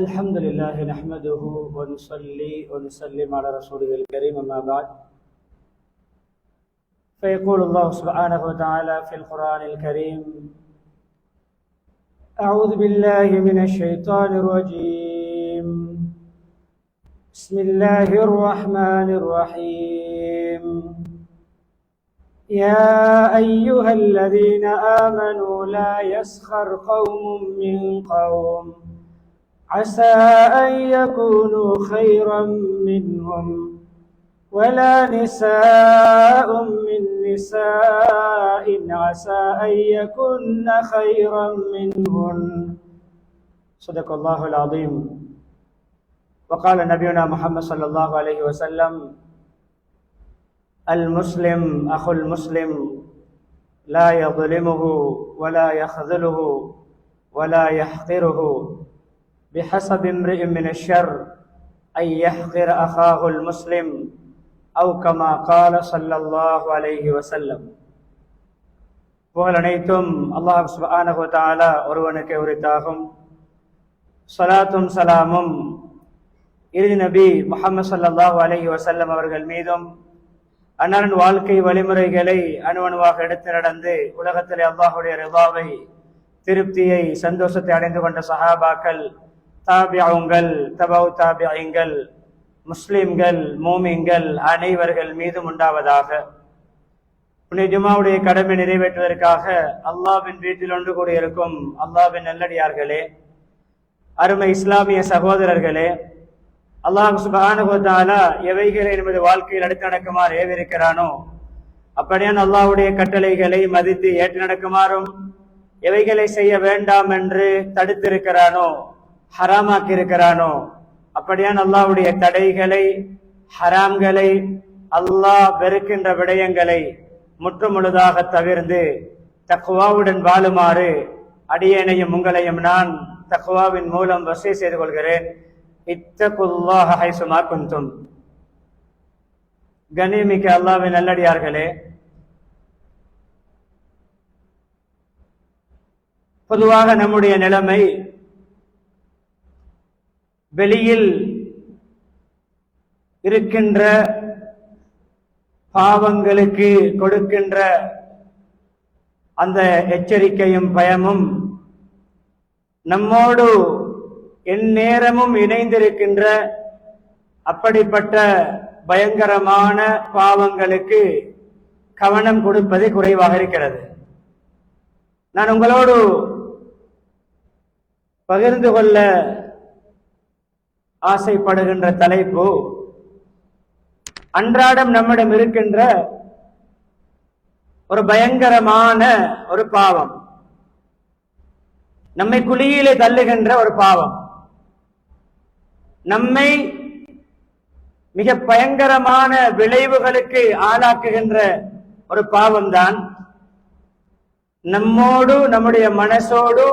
الحمد لله نحمده ونصلي ونسلم على رسوله الكريم أما بعد فيقول الله سبحانه وتعالى في القرآن الكريم أعوذ بالله من الشيطان الرجيم بسم الله الرحمن الرحيم يا أيها الذين آمنوا لا يسخر قوم من قوم عسى أن يكونوا خيرا منهم ولا نساء من نساء عسى أن يكن خيرا منهن صدق الله العظيم. وقال نبينا محمد صلى الله عليه وسلم المسلم أخو المسلم لا يظلمه ولا يخذله ولا يحقره بحسب امرئ من الشر أن يحقر أخاه المسلم أو كما قال صلى الله عليه وسلم. புகழ் அனைத்தும் அல்லாஹ் சுப்ஹானஹு வ தஆலா ஒருவனுக்கே உரித்தாகும். ஸலாத்தும் சலாமும் இறுதி நபி முஹம்மது ஸல்லல்லாஹு அலைஹி வஸல்லம் அவர்கள் மீதும் அன்னாரின் வாழ்க்கை வழிமுறைகளை அணுவணுவாக எடுத்து நடந்து உலகத்திலே அல்லாஹ்வுடைய ரிதாவை திருப்தியை சந்தோஷத்தை அடைந்து கொண்ட சஹாபாக்கள், தாபிஊன்கள், தபவு தாபிஈன்கள், முஸ்லிம்கள், மூமின்கள் அனைவர்கள் மீதும் உண்டாவதாக. புனித ஜுமாவுடைய கடமை நிறைவேற்றுவதற்காக அல்லாஹ்வின் வீட்டில் ஒன்று கூடியிருக்கும் அல்லாஹ்வின் நல்லடியார்களே, அருமை இஸ்லாமிய சகோதரர்களே, அல்லாஹ் சுப்ஹானஹு வ தஆலா எவைகளை நமது வாழ்க்கையில் அடுத்து நடக்குமாறு ஏவிருக்கிறானோ அப்படியான அல்லாஹ்வுடைய கட்டளைகளை மதித்து ஏற்று நடக்குமாறும், எவைகளை செய்ய வேண்டாம் என்று தடுத்திருக்கிறானோ, ஹராமாக்கி இருக்கிறானோ அப்படியான அல்லாஹ்வுடைய தடைகளை, ஹராம்களை, அல்லாஹ் வெறுக்கின்ற விடயங்களை முற்றுமுழுதாக தவிர்ந்து தக்வாவுடன் வாழுமாறு அடியேனையும் உங்களையும் நான் தக்வாவின் மூலம் வஸிய செய்து கொள்கிறேன். இத்தகுல்லாஹ ஹைசுமா குன்தும். கண்ணியமிக்க அல்லாஹ்வின் நல்லடியார்களே, பொதுவாக நம்முடைய நிலைமை வெளியில் இருக்கின்ற பாவங்களுக்கு கொடுக்கின்ற அந்த எச்சரிக்கையும் பயமும் நம்மோடு எந்நேரமும் இணைந்திருக்கின்ற அப்படிப்பட்ட பயங்கரமான பாவங்களுக்கு கவனம் கொடுப்பது குறைவாக இருக்கிறது. நான் உங்களோடு பகிர்ந்து கொள்ள ஆசைப்படுகின்ற தலைப்பு அன்றாடம் நம்மிடம் இருக்கின்ற ஒரு பயங்கரமான ஒரு பாவம், நம்மை குழியிலே தள்ளுகின்ற ஒரு பாவம், நம்மை மிக பயங்கரமான விளைவுகளுக்கு ஆளாக்குகின்ற ஒரு பாவம்தான் நம்மோடு நம்முடைய மனசோடு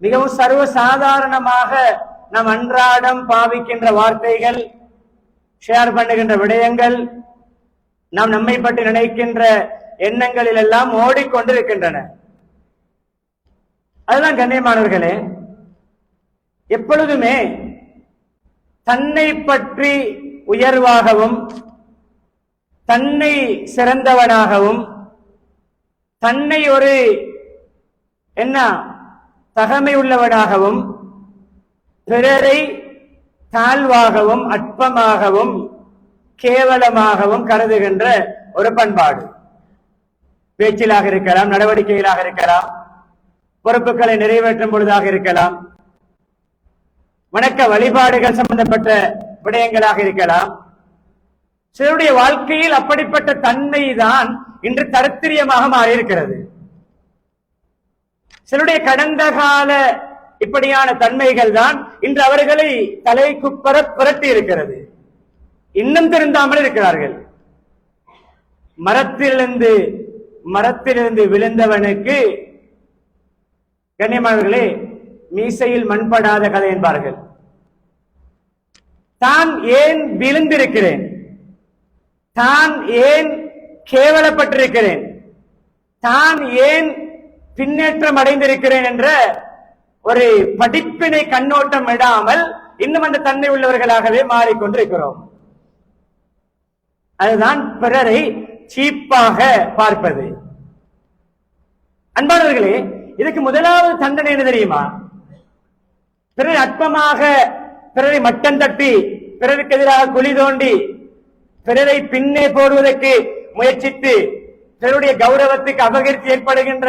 மிகவும் சர்வசாதாரணமாக நாம் அன்றாடம் பாவிக்கின்ற வார்த்தைகள், ஷேர் பண்ணுகின்ற விடயங்கள், நாம் நம்மை பற்றி நினைக்கின்ற எண்ணங்களில் எல்லாம் ஓடிக்கொண்டிருக்கின்றன. அதுதான் கண்ணியமானவர்களே, எப்பொழுதுமே தன்னை பற்றி உயர்வாகவும், தன்னை சிறந்தவனாகவும், தன்னை ஒரு தகமை உள்ளவனாகவும், பிறரை தாழ்வாகவும், அற்பமாகவும், கேவலமாகவும் கருதுகின்ற ஒரு பண்பாடு. பேச்சிலாக இருக்கலாம், நடவடிக்கைகளாக இருக்கலாம், பொறுப்புகளை நிறைவேற்றும் பொழுதாக இருக்கலாம், வணக்க வழிபாடுகள் சம்பந்தப்பட்ட விடயங்களாக இருக்கலாம். சிலருடைய வாழ்க்கையில் அப்படிப்பட்ட தன்மை தான் இன்று தரித்திரியமாக மாறியிருக்கிறது. சிலருடைய கடந்த கால இப்படியான தன்மைகள் தான் இன்று அவர்களை தலைக்குப்பர புரட்டி இருக்கிறது. இன்னும் திருந்தாமல் இருக்கிறார்கள். மரத்திலிருந்து விழுந்தவனுக்கு கண்ணியமானவர்களே மீசையில் மண்படாத கதை என்பார்கள். தான் ஏன் விழுந்திருக்கிறேன், தான் ஏன் கேவலப்பட்டிருக்கிறேன், தான் ஏன் பின்னேற்றம் அடைந்திருக்கிறேன் என்ற ஒரு படிப்பினை கண்ணோட்டம் விடாமல் இன்னும் அந்த தன்மை உள்ளவர்களாகவே மாறிக்கொண்டிருக்கிறோம். அதுதான் பிறரை சீப்பாக பார்ப்பது. அன்பானவர்களே, இதுக்கு முதலாவது தண்டனை என்ன தெரியுமா? பிறரை அற்பமாக, பிறரை மட்டம் தட்டி, பிறருக்கு எதிராக குழி தோண்டி, பிறரை பின்னே போடுவதற்கு முயற்சித்து, பிறருடைய கௌரவத்துக்கு அபகரித்து ஏற்படுகின்ற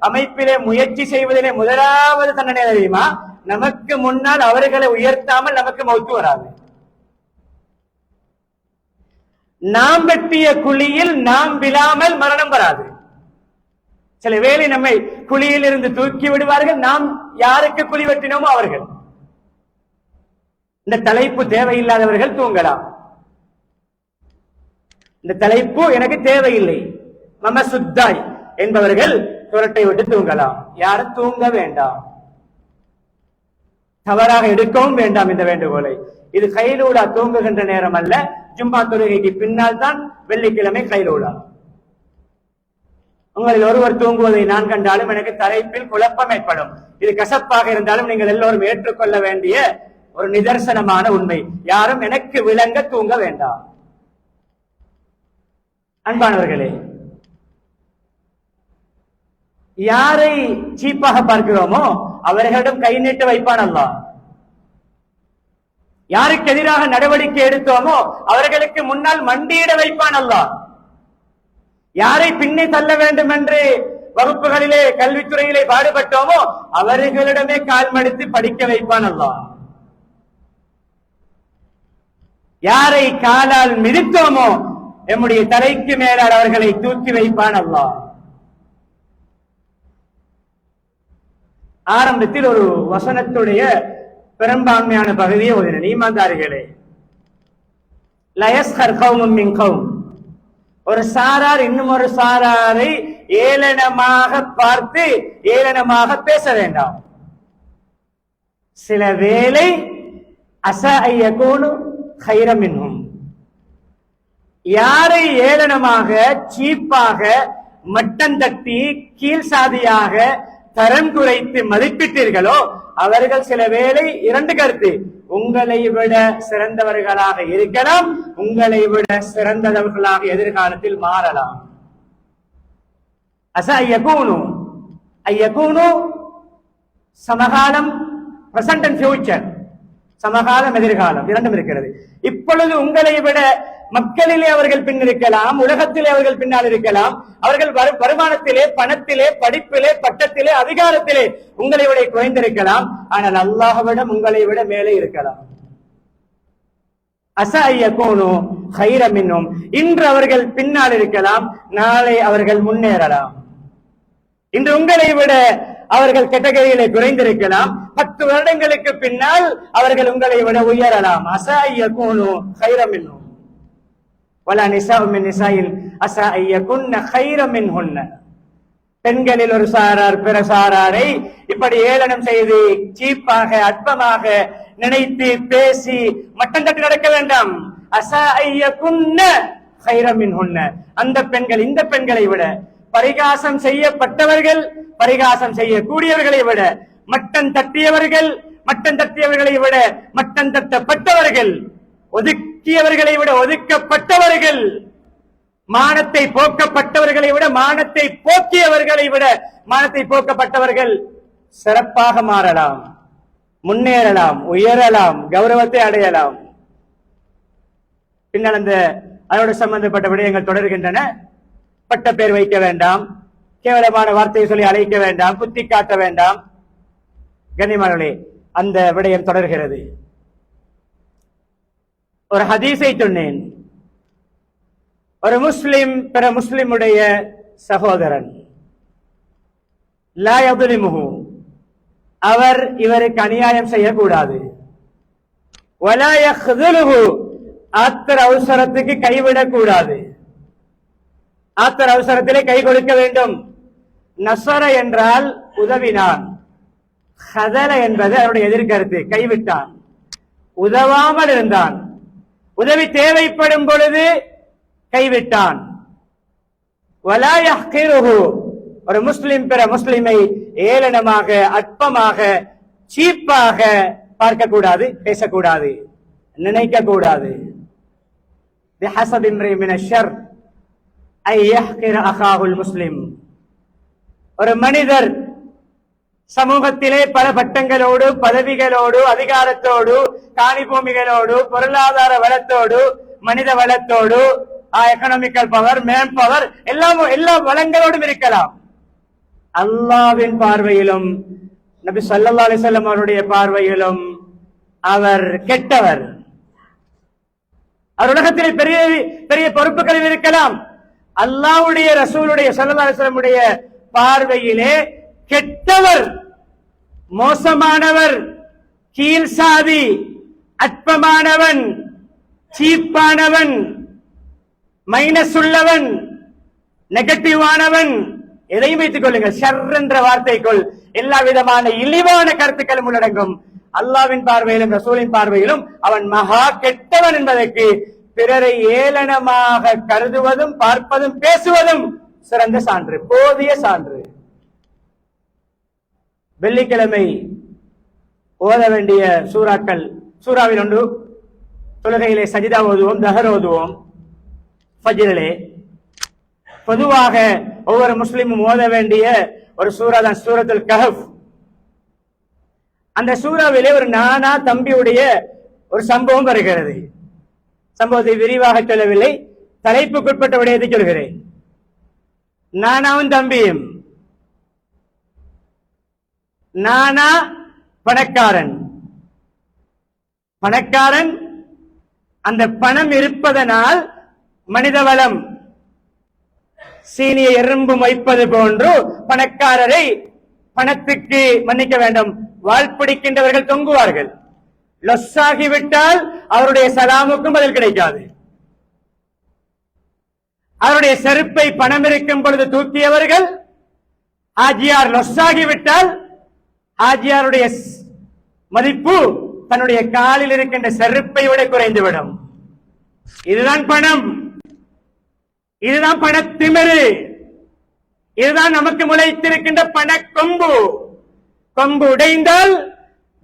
அமைப்பிலே முயற்சி செய்வதிலே முதலாவது தண்டனை தெரியுமா? நமக்கு முன்னால் அவர்களை உயர்த்தாமல் நமக்கு மௌத்து வராது. நாம் வெட்டிய குழியில் நாம் விழாமல் மரணம் வராது. சில வேளை நம்மை குழியில் இருந்து தூக்கி விடுவார்கள், நாம் யாருக்கு குழி வெட்டினோமோ அவர்கள். இந்த தலைப்பு தேவையில்லாதவர்கள் தூங்கலாம். இந்த தலைப்பு எனக்கு தேவையில்லை, மம சுத்தாய் என்பவர்கள் சுரட்டை விட்டு தூங்கலாம். யாரும் தூங்க வேண்டாம், தவறாக எடுக்கவும் வேண்டாம் இந்த வேண்டுகோளை. இது கைலூடா தூங்குகின்ற நேரம் அல்ல. ஜும்மா தொழுகைக்கு பின்னால் தான் வெள்ளிக்கிழமை கைலூடா. உங்களில் ஒருவர் தூங்குவதை நான் கண்டாலும் எனக்கு தலைப்பில் குழப்பம் ஏற்படும். இது கசப்பாக இருந்தாலும் நீங்கள் எல்லோரும் ஏற்றுக்கொள்ள வேண்டிய ஒரு நிதர்சனமான உண்மை. யாரும் எனக்கு விளங்க தூங்க வேண்டாம். அன்பானவர்களே, யாரை சீப்பாக பார்க்கிறோமோ அவர்களிடம் கை நீட்டு வைப்பான் அல்லாஹ். யாருக்கு எதிராக நடவடிக்கை எடுத்தோமோ அவர்களுக்கு முன்னால் மண்டியிட வைப்பான் அல்லாஹ். யாரை பின்னே தள்ள வேண்டும் என்று வகுப்புகளிலே கல்வித்துறையிலே பாடுபட்டோமோ அவர்களிடமே கால் மடித்து படிக்க வைப்பான் அல்லாஹ். யாரை காலால் மிதித்தோமோ நம்முடைய தலைக்கு மேலால் அவர்களை தூக்கி வைப்பான் அல்லாஹ். ஆரம்பத்தில் ஒரு வசனத்துடைய பெரும்பான்மையான பகுதியை ஓதினேன். ஈமான்தாரிகளே, லயஸ்கர் கௌமும் மின் கௌம், ஒரு சாரார் இன்னும் ஒரு சாராரை ஏளனமாக பார்த்து ஏளனமாக பேச வேண்டாம். சில வேளை அஸா அய்யகூனு கைரம் மின்ஹும், யாரை ஏளனமாக சீப்பாக மட்டம் தட்டி கீழ் சாதியாக தரம் குறைத்து மதிப்பிட்டீர்களோ அவர்கள் சில வேளை இரண்டு கருத்து, உங்களை விட சிறந்தவர்களாக இருக்கலாம், உங்களை விட சிறந்தவர்களாக எதிர்காலத்தில் மாறலாம். அஸா அய்யகூனு, அய்யகூனு சமகாலம், பிரசன்ட் அண்ட் ஃபியூச்சர், சமகாலம் எதிர்காலம் இரண்டும் இருக்கிறது. இப்பொழுது உங்களை விட மக்களிலே அவர்கள் பின் இருக்கலாம், உலகத்திலே அவர்கள் பின்னால் இருக்கலாம், அவர்கள் வருமானத்திலே, பணத்திலே, படிப்பிலே, பட்டத்திலே, அதிகாரத்திலே உங்களை விட குறைந்திருக்கலாம். ஆனால் அல்லாஹ்விடம் உங்களை விட மேலே இருக்கலாம். அஸா அய்யகூனு கைரம் மின்ஹும், இன்று அவர்கள் பின்னால் இருக்கலாம், நாளை அவர்கள் முன்னேறலாம். இன்று உங்களை விட அவர்கள் கேட்டகரியிலே குறைந்திருக்கலாம், 10 வருடங்களுக்கு பின்னால் அவர்கள் உங்களை விட உயரலாம். அஸா அய்யகூனு கைரம் மின்ஹும் வலா நிஸாஉ மின் நிஸாயில் அஸா அய்யகுன்ன கைரம் மின்ஹுன்ன. பெண்களில் ஒரு சாரார் பிற சாராரை இப்படி ஏளனம் செய்து சீப்பாக அற்பமாக நினைத்து பேசி மட்டம் தட்டி நடக்க வேண்டாம். அஸா அய்யகுன்ன கைரம் மின்ஹுன்ன, அந்த பெண்கள் இந்த பெண்களை விட, பரிகாசம் செய்யப்பட்டவர்கள் பரிகாசம் செய்யக்கூடியவர்களை விட, மட்டம் தட்டியவர்கள் மட்டம் தட்டியவர்களை விட மட்டம் தட்டப்பட்டவர்கள், ஒதுக்கியவர்களை விட ஒதுக்கப்பட்டவர்கள், மானத்தை போக்கப்பட்டவர்களை விட மானத்தை போக்கியவர்களை விட மானத்தை போக்கப்பட்டவர்கள் சிறப்பாக மாறலாம், முன்னேறலாம், உயரலாம், கௌரவத்தை அடையலாம். பின்னால் அந்த அதோடு சம்பந்தப்பட்ட விடயங்கள் தொடர்கின்றன. பட்ட பேர் வைக்க வேண்டாம், கேவலமான வார்த்தையை சொல்லி அழைக்க வேண்டாம், குத்தி காட்ட வேண்டாம். கண்ணியமானவர்களே, அந்த விடயம் தொடர்கிறது. ஒரு ஹதீஸை சொன்னேன். ஒரு முஸ்லிம் பிற முஸ்லிமுடைய சகோதரன், லா யظلمஹு, அவர் இவருக்கு அநியாயம் செய்யக்கூடாது. வலா யக்ذلஹு, ஆத்திர அவசரத்துக்கு கைவிடக்கூடாது, ஆத்திர அவசரத்திலே கை கொடுக்க வேண்டும். நஸர என்றால் உதவினான், ஹதல என்பது அவருடைய எதிர்கருத்து, கைவிட்டான், உதவாமல் இருந்தான், உதவி தேவைப்படும் பொழுது கைவிட்டான். வலா யஹ்கிருஹு, ஒரு முஸ்லிம் பிற முஸ்லிமை ஏளனமாக அற்பமாக சீப்பாக பார்க்க கூடாது, பேசக்கூடாது, நினைக்க கூடாது. ஒரு மனிதர் சமூகத்திலே பல பட்டங்களோடு, பதவிகளோடு, அதிகாரத்தோடு, காணி பூமிகளோடு, பொருளாதார வளத்தோடு, மனித வளத்தோடு, எக்கனாமிக்கல் பவர், மேன் பவர், எல்லா வளங்களோடும் இருக்கலாம். அல்லாஹ்வின் பார்வையிலும் நபி ஸல்லல்லாஹு அலைஹி வஸல்லம் அவருடைய பார்வையிலும் அவர் கெட்டவர். அவர் உலகத்திலே பெரிய பெரிய பொறுப்புகளில் இருக்கலாம். அல்லாஹ்வுடைய ரசூலுடைய ஸல்லல்லாஹு அலைஹி வஸல்லம் உடைய பார்வையிலே கெட்டவர், மோசமானவர், கீழ் சாதி, அற்பமானவன், சீப்பானவன், மைனஸ் உள்ளவன், நெகட்டிவானவன். எதையும் வைத்துக் கொள்ளுங்கள். ஷர் என்ற வார்த்தைக்குள் எல்லா விதமான இழிவான கருத்துக்களும் உள்ளடங்கும். அல்லாஹ்வின் பார்வையிலும் ரசூலின் பார்வையிலும் அவன் மகா கெட்டவன் என்பதற்கு பிறரை ஏளனமாக கருதுவதும், பார்ப்பதும், பேசுவதும் சிறந்த சான்று, போதிய சான்று. வெள்ளிக்கிழமை ஓத வேண்டிய சூறாக்கள், சூறாவில் ஒன்று தொழுகையிலே சஜிதா ஓதுவோம், தஹர் ஓதுவோம். ஃபஜ்ரிலே பொதுவாக ஒவ்வொரு முஸ்லிமும் ஓத வேண்டிய ஒரு சூரா தான் சூரத்துல் கஹஃப். அந்த சூறாவிலே ஒரு நானா தம்பியுடைய ஒரு சம்பவம் வருகிறது. சம்பவத்தை விரிவாக சொல்லவில்லை, தலைப்புக்குட்பட்ட விடயத்தை சொல்கிறேன். நானாவும் தம்பியும். நானா பணக்காரன், பணக்காரன் அந்த பணம் இருப்பதனால் மனித வளம் சீனியை எறும்பு வைப்பது போன்று பணக்காரரை பணத்துக்கு மன்னிக்க வேண்டும் வாழ்பிடிக்கின்றவர்கள் தொங்குவார்கள். லொஸ்ஸாகிவிட்டால் அவருடைய சலாமுக்கும் பதில் கிடைக்காது. அவருடைய செருப்பை பணம் இருக்கும் பொழுது தூக்கியவர்கள் ஆஜியார் லொஸ்ஸாகிவிட்டால் ஆஜியாருடைய மதிப்பு தன்னுடைய காலில் இருக்கின்ற செருப்பை விட குறைந்துவிடும். இதுதான் பணம், இதுதான் பணத்திமிரு, இதுதான் நமக்கு முளைத்திருக்கின்ற பண கொம்பு. கொம்பு உடைந்தால்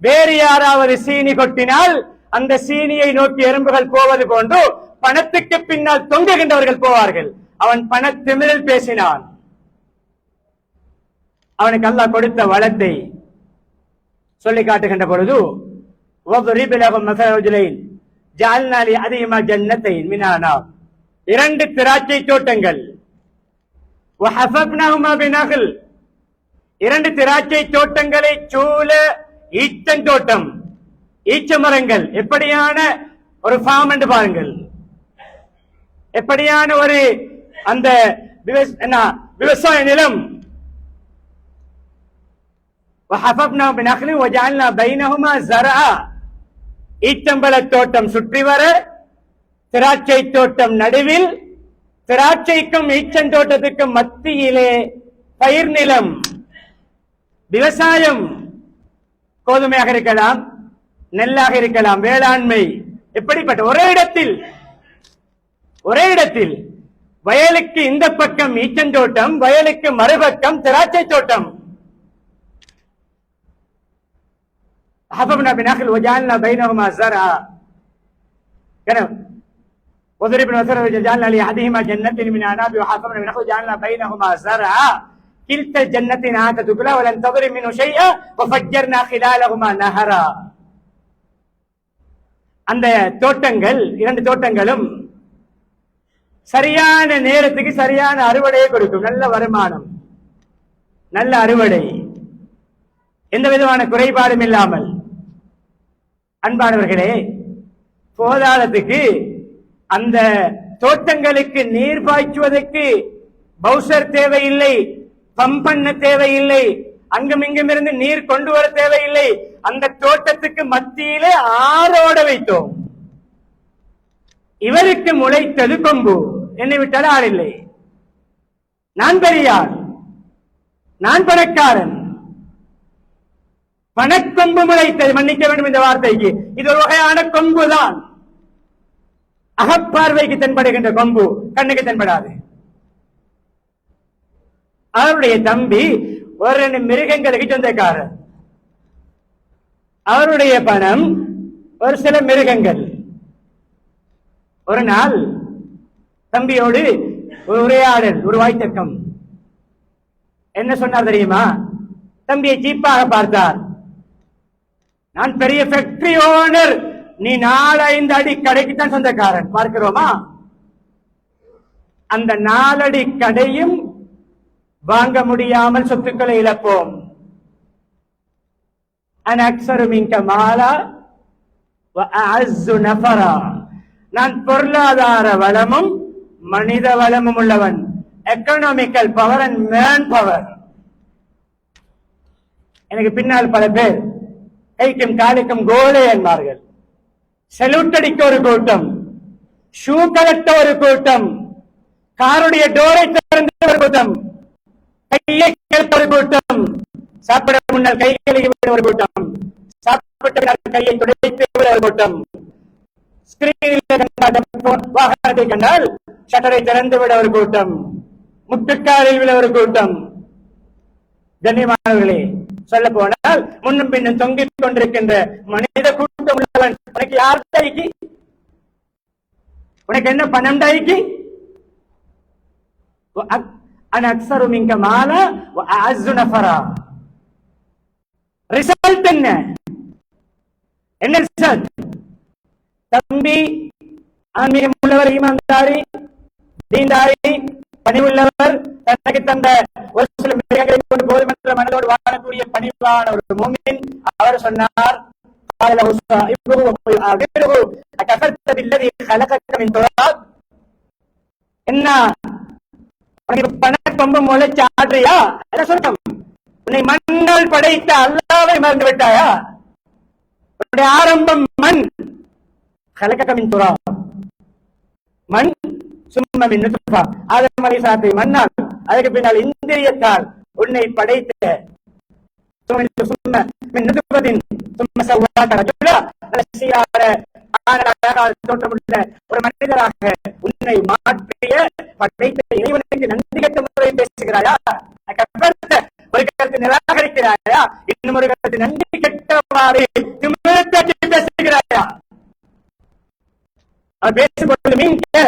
வேறு யாராவது சீனி கொட்டினால் அந்த சீனியை நோக்கி எறும்புகள் போவது போன்று பணத்துக்கு பின்னால் தொங்குகின்றவர்கள் போவார்கள். அவன் பணத்திமிரில் பேசினான். அவனுக்கு அல்லாஹ் கொடுத்த வளத்தை சொல்லி காட்டுகின்ற பொழுது இரண்டு திராட்சை தோட்டங்கள், இரண்டு திராட்சை தோட்டங்களை சூழ ஈச்சந்தோட்டம், ஈச்ச மரங்கள். எப்படியான ஒரு ஃபார்ம் என்று பாருங்கள், எப்படியான ஒரு அந்த விவசாய நிலம். ஈச்சம்பழ தோட்டம் சுற்றி வர, திராட்சை தோட்டம் நடுவில், திராட்சைக்கும் ஈச்சந்தோட்டத்துக்கும் மத்தியிலே பயிர் நிலம், விவசாயம். கோதுமையாக இருக்கலாம், நெல்லாக இருக்கலாம், வேளாண்மை. எப்படிப்பட்ட ஒரே இடத்தில் வயலுக்கு இந்த பக்கம் ஈச்சந்தோட்டம், வயலுக்கு மறுபக்கம் திராட்சை தோட்டம். حفظنا بنخل وجعلنا بينهما زرعا وضربنا مثلا وجعلنا لأحدهما جنتين من أعناب وحفظنا بنخل وجعلنا بينهما زرعا كلتا الجنتين آتت أكلها ولم تظلم منه شيئا وفجرنا خلالهما نهرا. அந்த தோட்டங்கள், இரண்டு தோட்டங்களும் சரியான நேரத்துக்கு சரியான அறுவடையை கொடுக்கும். நல்ல வருமானம், நல்ல அறுவடை, எந்த விதமான குறைபாடும் இல்லாமல். அன்பானவர்களே, போதாதத்துக்கு அந்த தோட்டங்களுக்கு நீர் பாய்ச்சுவதற்கு பவுசர் தேவையில்லை, பம்ப் பண்ண தேவையில்லை, அங்கும் இங்கும் இருந்து நீர் கொண்டு வர தேவையில்லை. அந்த தோட்டத்துக்கு மத்தியிலே ஆரோட வைத்தோம். இவருக்கு முளைத்தது கொம்பு, என்னை விட்டால் ஆள் இல்லை. நான் பெரியார், நான் பணக்காரன். பணக்கொம்பு முளைத்தது, மன்னிக்க வேண்டும் இந்த வார்த்தைக்கு, இது ஒரு வகையான கொம்புதான். அகப்பார்வைக்கு தென்படுகின்ற கொம்பு, கண்ணுக்கு தென்படாது. அவருடைய தம்பி ஒரு மிருகங்களுக்கு சொந்தக்காரர். அவருடைய பணம் ஒரு சில மிருகங்கள். ஒரு நாள் தம்பியோடு ஒரு உரையாடல், ஒரு வாய்த்தக்கம். என்ன சொன்னார் தெரியுமா? தம்பியை சீப்பாக பார்த்தார். நான் பெரிய ஃபேக்டரி ஓனர், நீ 4-5 அடி கடைக்குத்தான் சொந்தக்காரன். பார்க்கிறோமா? அந்த 4 அடி கடையும் வாங்க முடியாமல் சொத்துக்களை இழப்போம். நான் பொருளாதார வளமும் மனித வளமும் உள்ளவன். Economical power and man power. எனக்கு பின்னால் பல பேர் கைக்கும் காலுக்கும் கோலே என்பார்கள். செலூட் அடிக்க ஒரு கூட்டம், ஷூ கலட்ட ஒரு கூட்டம், காருடைய டோரை திறந்த ஒரு கூட்டம், கையை கேட்க ஒரு கூட்டம், சாப்பிட முன்னால் கை கழுவி விட ஒரு கூட்டம், சாப்பிட்ட கையை துடைத்து விட ஒரு கூட்டம், ஸ்கிரீனில் வாகனத்தை கண்டால் ஷட்டரை திறந்து விட ஒரு கூட்டம், முட்டுக்காலில் விட ஒரு கூட்டம். கண்ணியமானவர்களே, சொல்ல போனால் முன்னும் பின்னும் தொங்கிக் கொண்டிருக்கின்ற மனித கூட்டம் உள்ளவன். உனக்கு யார் டைக்கு? உனக்கு என்ன பணம் டைக்கு? ரிசல்ட் என்ன? என்ன ரிசல்ட்? தம்பி ஆன்மீகம் உள்ளவர், ஈமான்தாரி, தீன்தாரி, பணிவுள்ளவர், தனக்கு தந்த ஒரு சில மிருகங்களை கொண்டு போதுமற்ற மனதோடு வாழக்கூடிய பணிவான ஒரு மூமின். அவர் சொன்னார், என்ன பணக்கொம்பு முளைச்சு ஆடுறியா? சொர்க்கம். உன்னை மண்ணால் படைத்த அல்லாஹ்வை மறந்து விட்டாயா? உன்னுடைய ஆரம்பம் மண். கலக்கமின் துரா, மண். சும்மா மின் நுத்ஃபா, ஆதம் அலைஹிஸ்ஸலாத்தை மண்ணால், அதுக்கு பின்னால் இந்திரியத்தால் உன்னை படைத்த ஒரு மனிதராக உன்னை மாற்றிய படைத்த இறைவனுக்கு நன்றி கட்ட முறை பேசுகிறாயா? ஒரு கருத்து நிராகரிக்கிறாயா? இன்னும் ஒரு கருத்து நன்றி கெட்டவாறு பேசுகிறாயா? அவர் பேசும்பொழுது மீன்க,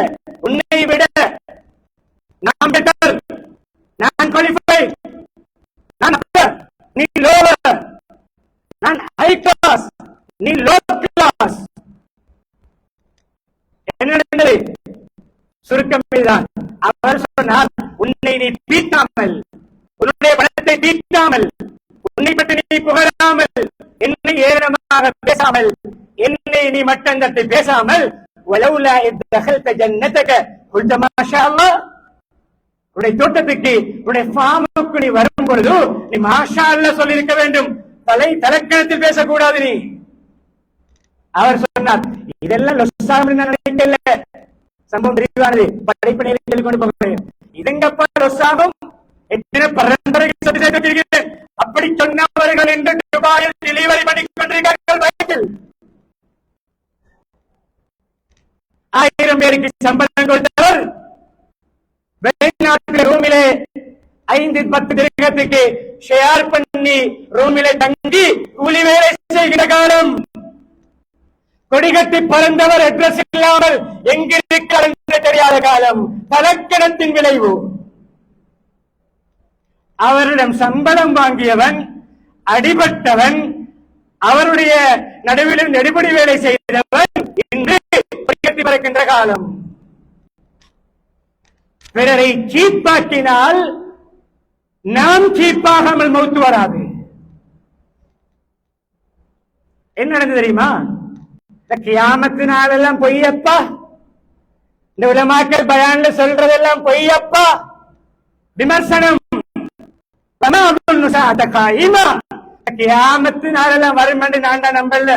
உன்னை விட நான் பெட்டர், நான் குவாலிஃபைட், நான் அப்பர், நீ லோவர், நான் ஹை கிளாஸ், நீ லோ கிளாஸ். என்ன நடந்தது? சுருக்கம் இதுதான். அவர் சொன்னார், உன்னை நீ பீட்டாமல், உன்னுடைய பணத்தை பீட்டாமல், உன்னை பற்றி நீ புகழாமல், என்னை ஏளனமாக பேசாமல், என்னை நீ மட்டந்தத்தை பேசாமல், வலவுலா இத் தகல்த ஜன்னதக குல்த மாஷா அல்லாஹ், உன்னுடைய தோட்டத்துக்கு, உன்னுடைய ஃபார்முக்கு நீ வரும் பொழுது நீ மாஷா அல்லாஹ் சொல்லி இருக்க வேண்டும். தலைக்கணத்தில் பேசக்கூடாது நீ. அவர் சொன்னார், இதெல்லாம் லொசாம் நினைக்கல, சம்பவம் விரிவானது, படைப்பணியில் சொல்லிக் கொண்டு போகிறேன். இதெங்கப்பா லொசாமும் எத்தனை பரம்பரைகள் சொல்லி சேர்த்திருக்கிறேன். அப்படி சொன்னவர்கள் என்று துபாயில் டெலிவரி பண்ணிக் கொண்டிருக்கிறார்கள். பைக்கில் 1000 பேருக்கு சம்பளம் கொடுத்தவர் வெளிநாட்டு ரூமிலே 5-10 திரகத்துக்கு ஷேர் பண்ணி ரூமிலே தங்கி கூலி வேலை செய்கிற காலம். கொடிகட்டி பறந்தவர் அட்ரஸ் இல்லாமல் எங்கிருந்து தெரியாத காலம். தலக்கணத்தின் விளைவு. அவரிடம் சம்பளம் வாங்கியவன், அடிபட்டவன், அவருடைய நடுவிலும் நெடுபடி வேலை செய்தவன் இன்று கொடிகட்டி பறக்கின்ற காலம். பிறரை சீப்பாக்கினால் நாம் சீப்பாகாமல் மௌத்து வராது. என்ன நடந்தது தெரியுமா? இந்த கியாமத்து நாளெல்லாம் பொய்யப்பா, இந்த உலமாக்கள் பயான்ல சொல்றதெல்லாம் பொய்யப்பா, விமர்சனம். கியாமத்து நாளெல்லாம் வரும் என்று நான் தான் நம்பல.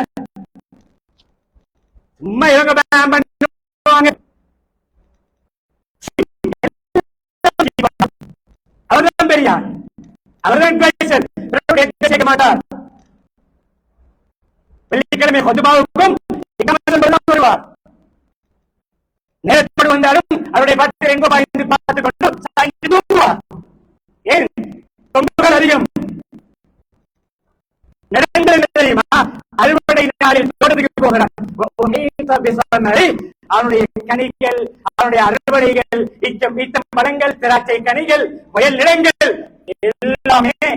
சும்மா இவங்க பயான் பண்ணுவாங்க. அவர்தான் பெரியார், அவர்தான் பேசர், செய்ய மாட்டார். வெள்ளிக்கிழமை ஹுதுபாவுக்கும் வருவார். நேரத்தோடு வந்தாலும் அவருடைய பத்து எங்கோ பார்த்துக் கொண்டு தூங்குவார். ஏன்? தொண்டுகள் அதிகம். நடந்தது தெரியுமா? சொர்க்கத்துக்கு போகிறான். அவனுடைய கனிகள், அவனுடைய அறுவடைகள், ஈச்சம் பழங்கள், திராட்சை கனிகள், வயல் நிலங்கள் எல்லாமே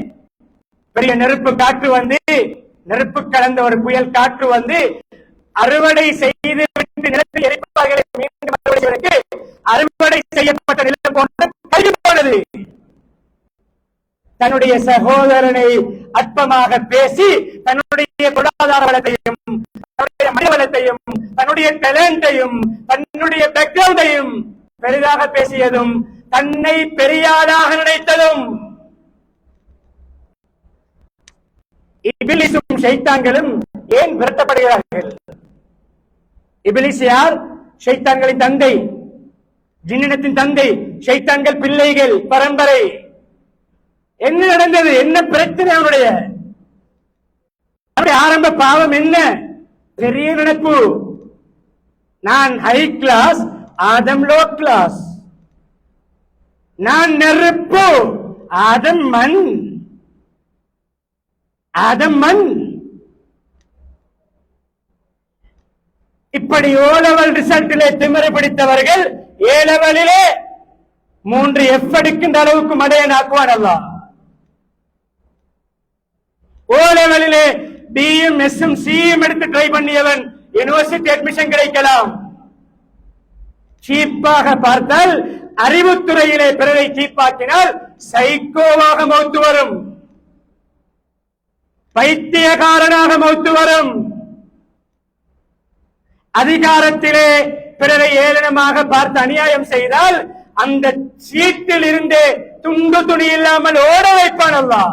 பெரிய நெருப்பு காற்று வந்து, நெருப்பு கலந்த ஒரு புயல் காற்று வந்து அறுவடை செய்து விட்டு நிலத்தில் எரிப்பார்களை மீண்டும் அறுவடை செய்யப்பட்ட நிலம் போன்று கைப்போனது. தன்னுடைய சகோதரனை அற்பமாக பேசி தன்னுடைய பொருளாதார வளத்தையும், தன்னுடைய மனித வளத்தையும், தன்னுடைய டேலண்டையும், தன்னுடைய பேக்ரவுண்டையும் பெரிதாக பேசியதும், தன்னை பெரியாராக நினைத்ததும். இபிலிசும் ஷைத்தான்களும் ஏன் விரட்டப்படுகிறார்கள்? இபிலிஸ் யார்? ஷைத்தான்களின் தந்தை, ஜின்னினத்தின் தந்தை, ஷைத்தான்கள் பிள்ளைகள் பரம்பரை. என்ன நடந்தது? என்ன பிரச்சனை? அவருடைய ஆரம்ப பாவம் என்ன? பெரிய நினைப்பு. நான் high class, Adam low class. நான் நெருப்பு, ஆதம் மண். ஆதம் மண். இப்படி ஓ லெவல் ரிசல்ட்டிலே திமிரை பிடித்தவர்கள் ஏ லெவலிலே 3 எஃப் எடுக்கின்ற அளவுக்கு மடையன் ஆக்குவான் அல்லாஹ். ஓ லெவலிலே பியும் எஸ்ஸும் சியும் எடுத்து ட்ரை பண்ணியவன் யூனிவர்சிட்டி அட்மிஷன் கிடைக்கலாம். சீப்பாக பார்த்தால் அறிவுத்துறையிலே பிறரை சீப்பாக்கினால் சைக்கோவாக மௌத்து வரும், பைத்தியக்காரனாக மௌத்து வரும். அதிகாரத்திலே பிறரை ஏளனமாக பார்த்து அநியாயம் செய்தால் அந்த சீட்டில் இருந்து துண்டு துணி இல்லாமல் ஓட வைப்பான் அல்லாஹ்.